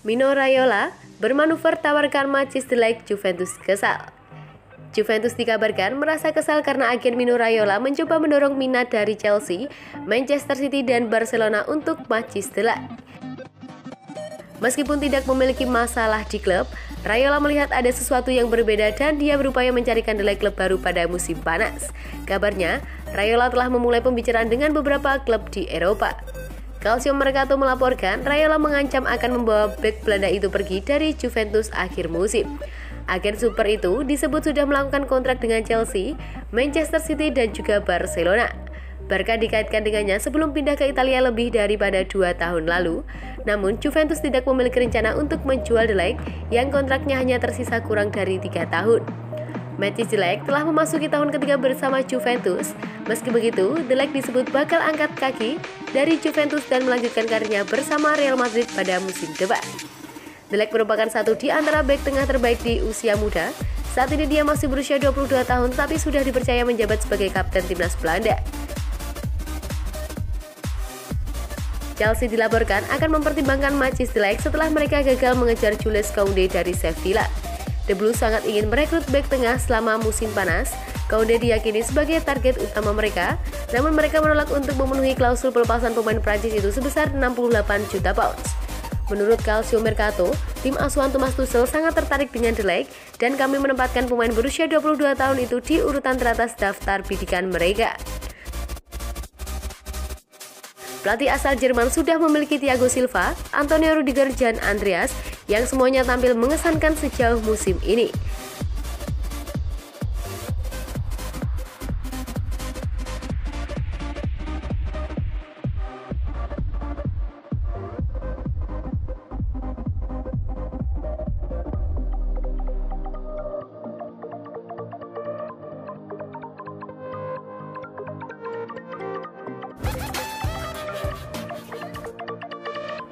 Mino Raiola bermanuver tawarkan Matthijs de Ligt, Juventus kesal. Juventus dikabarkan merasa kesal karena agen Mino Raiola mencoba mendorong minat dari Chelsea, Manchester City, dan Barcelona untuk Matthijs de Ligt. Meskipun tidak memiliki masalah di klub, Raiola melihat ada sesuatu yang berbeda dan dia berupaya mencarikan de Ligt klub baru pada musim panas. Kabarnya, Raiola telah memulai pembicaraan dengan beberapa klub di Eropa. Calcio Mercato melaporkan Raiola mengancam akan membawa bek Belanda itu pergi dari Juventus akhir musim. Agen super itu disebut sudah melakukan kontrak dengan Chelsea, Manchester City, dan juga Barcelona. Barca dikaitkan dengannya sebelum pindah ke Italia lebih daripada 2 tahun lalu. Namun Juventus tidak memiliki rencana untuk menjual de Ligt yang kontraknya hanya tersisa kurang dari 3 tahun. Matthijs de Ligt telah memasuki tahun ketiga bersama Juventus. Meski begitu, de Ligt disebut bakal angkat kaki dari Juventus dan melanjutkan karirnya bersama Real Madrid pada musim depan. De Ligt merupakan satu di antara bek tengah terbaik di usia muda. Saat ini dia masih berusia 22 tahun tapi sudah dipercaya menjabat sebagai kapten timnas Belanda. Chelsea dilaporkan akan mempertimbangkan Matthijs de Ligt setelah mereka gagal mengejar Jules Koundé dari Sevilla. The Blues sangat ingin merekrut bek tengah selama musim panas. Koundé diyakini sebagai target utama mereka, namun mereka menolak untuk memenuhi klausul pelepasan pemain Prancis itu sebesar 68 juta pounds. Menurut Calcio Mercato, tim asuhan Thomas Tuchel sangat tertarik dengan de Ligt dan kami menempatkan pemain berusia 22 tahun itu di urutan teratas daftar bidikan mereka. Pelatih asal Jerman sudah memiliki Thiago Silva, Antonio Rudiger, dan Andreas yang semuanya tampil mengesankan sejauh musim ini.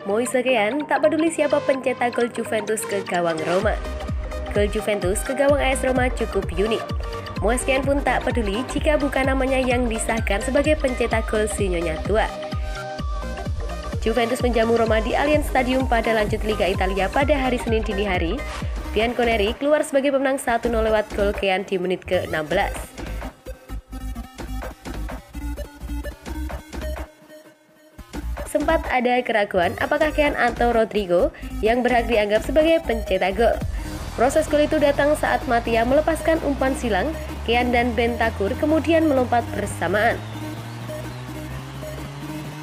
Moise Kean tak peduli siapa pencetak gol Juventus ke gawang Roma. Gol Juventus ke gawang AS Roma cukup unik. Moise Kean pun tak peduli jika bukan namanya yang disahkan sebagai pencetak gol si nyonya tua. Juventus menjamu Roma di Allianz Stadium pada lanjut Liga Italia pada hari Senin dini hari. Bianconeri keluar sebagai pemenang 1-0 lewat gol Kean di menit ke-16. Sempat ada keraguan apakah Kean atau Rodrigo yang berhak dianggap sebagai pencetak gol. Proses gol itu datang saat Mattia melepaskan umpan silang, Kean dan Bentancur kemudian melompat bersamaan.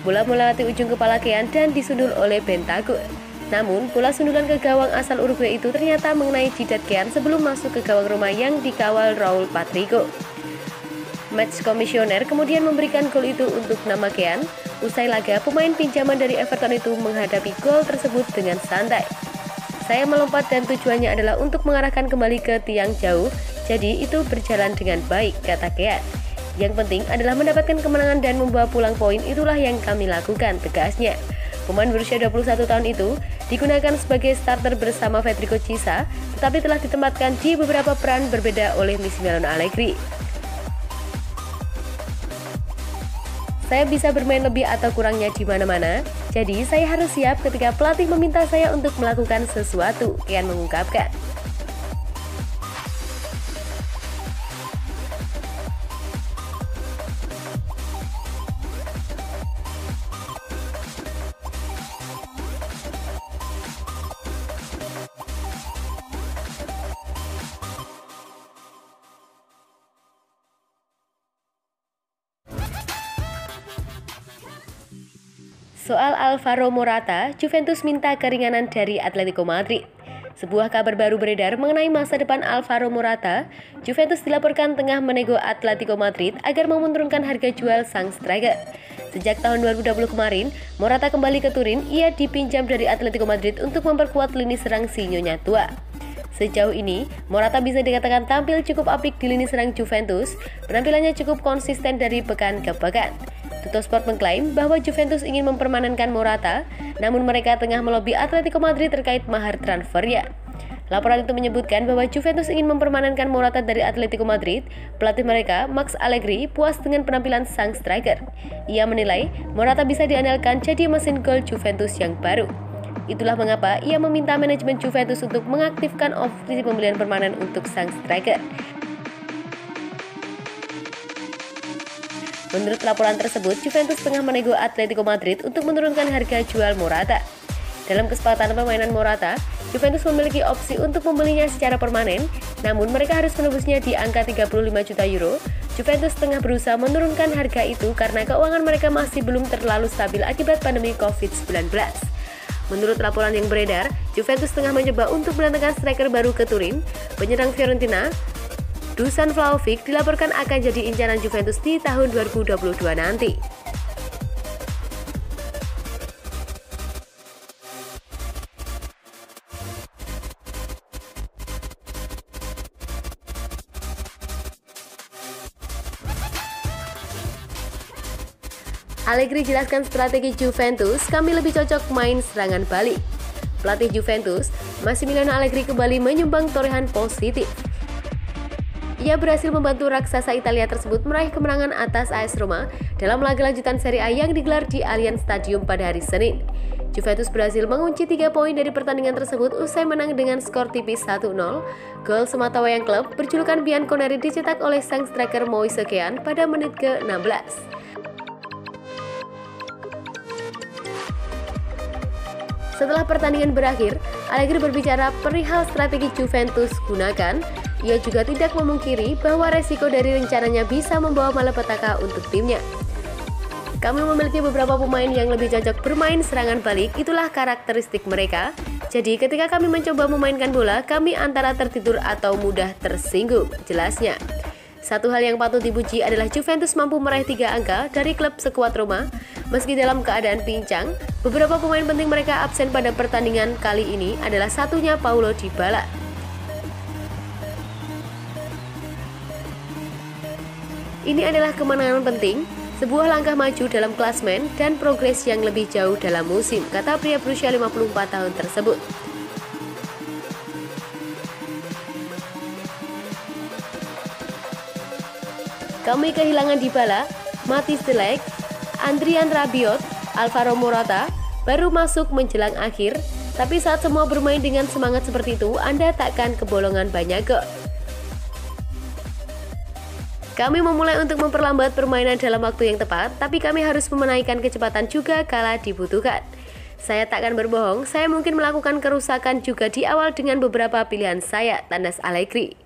Bola melewati ujung kepala Kean dan disundul oleh Bentancur. Namun, bola sundulan ke gawang asal Uruguay itu ternyata mengenai jidat Kean sebelum masuk ke gawang Roma yang dikawal Raul Patricio. Match komisioner kemudian memberikan gol itu untuk nama Kean. Usai laga, pemain pinjaman dari Everton itu menghadapi gol tersebut dengan santai. Saya melompat dan tujuannya adalah untuk mengarahkan kembali ke tiang jauh, jadi itu berjalan dengan baik, kata Kean. Yang penting adalah mendapatkan kemenangan dan membawa pulang poin, itulah yang kami lakukan, tegasnya. Pemain berusia 21 tahun itu digunakan sebagai starter bersama Federico Chiesa, tetapi telah ditempatkan di beberapa peran berbeda oleh Massimiliano Allegri. Saya bisa bermain lebih atau kurangnya di mana-mana, jadi saya harus siap ketika pelatih meminta saya untuk melakukan sesuatu, Kean mengungkapkan. Soal Alvaro Morata, Juventus minta keringanan dari Atletico Madrid. Sebuah kabar baru beredar mengenai masa depan Alvaro Morata. Juventus dilaporkan tengah menego Atletico Madrid agar mau menurunkan harga jual sang striker. Sejak tahun 2020 kemarin, Morata kembali ke Turin. Ia dipinjam dari Atletico Madrid untuk memperkuat lini serang si nyonya tua. Sejauh ini, Morata bisa dikatakan tampil cukup apik di lini serang Juventus. Penampilannya cukup konsisten dari pekan ke pekan. Tuttosport mengklaim bahwa Juventus ingin mempermanenkan Morata, namun mereka tengah melobi Atletico Madrid terkait mahar transfernya. Laporan itu menyebutkan bahwa Juventus ingin mempermanenkan Morata dari Atletico Madrid. Pelatih mereka, Max Allegri, puas dengan penampilan sang striker. Ia menilai Morata bisa diandalkan jadi mesin gol Juventus yang baru. Itulah mengapa ia meminta manajemen Juventus untuk mengaktifkan opsi pembelian permanen untuk sang striker. Menurut laporan tersebut, Juventus tengah menego Atletico Madrid untuk menurunkan harga jual Morata. Dalam kesepakatan permainan Morata, Juventus memiliki opsi untuk membelinya secara permanen, namun mereka harus menebusnya di angka 35 juta euro. Juventus tengah berusaha menurunkan harga itu karena keuangan mereka masih belum terlalu stabil akibat pandemi COVID-19. Menurut laporan yang beredar, Juventus tengah mencoba untuk mendatangkan striker baru ke Turin. Penyerang Fiorentina, Dusan Vlahovic, dilaporkan akan jadi incaran Juventus di tahun 2022 nanti. Allegri jelaskan strategi Juventus, kami lebih cocok main serangan balik. Pelatih Juventus, Massimiliano Allegri, kembali menyumbang torehan positif. Ia berhasil membantu raksasa Italia tersebut meraih kemenangan atas AS Roma dalam laga lanjutan Serie A yang digelar di Allianz Stadium pada hari Senin. Juventus berhasil mengunci 3 poin dari pertandingan tersebut usai menang dengan skor tipis 1-0. Gol sematawayang klub berjulukan Bianconeri dicetak oleh sang striker Moise Kean pada menit ke-16. Setelah pertandingan berakhir, Allegri berbicara perihal strategi Juventus gunakan. Ia juga tidak memungkiri bahwa resiko dari rencananya bisa membawa malapetaka untuk timnya. Kami memiliki beberapa pemain yang lebih cocok bermain serangan balik, itulah karakteristik mereka. Jadi ketika kami mencoba memainkan bola, kami antara tertidur atau mudah tersinggung, jelasnya. Satu hal yang patut dipuji adalah Juventus mampu meraih 3 angka dari klub sekuat Roma. Meski dalam keadaan pincang, beberapa pemain penting mereka absen pada pertandingan kali ini adalah satunya Paulo Dybala. Ini adalah kemenangan penting, sebuah langkah maju dalam klasmen dan progres yang lebih jauh dalam musim, kata pria berusia 54 tahun tersebut. Kami kehilangan Dybala, Matthijs de Ligt, Adrien Rabiot, Alvaro Morata baru masuk menjelang akhir, tapi saat semua bermain dengan semangat seperti itu, Anda takkan kebolongan banyak gol. Kami memulai untuk memperlambat permainan dalam waktu yang tepat, tapi kami harus menaikkan kecepatan juga kala dibutuhkan. Saya takkan berbohong, saya mungkin melakukan kerusakan juga di awal dengan beberapa pilihan saya, tandas Allegri.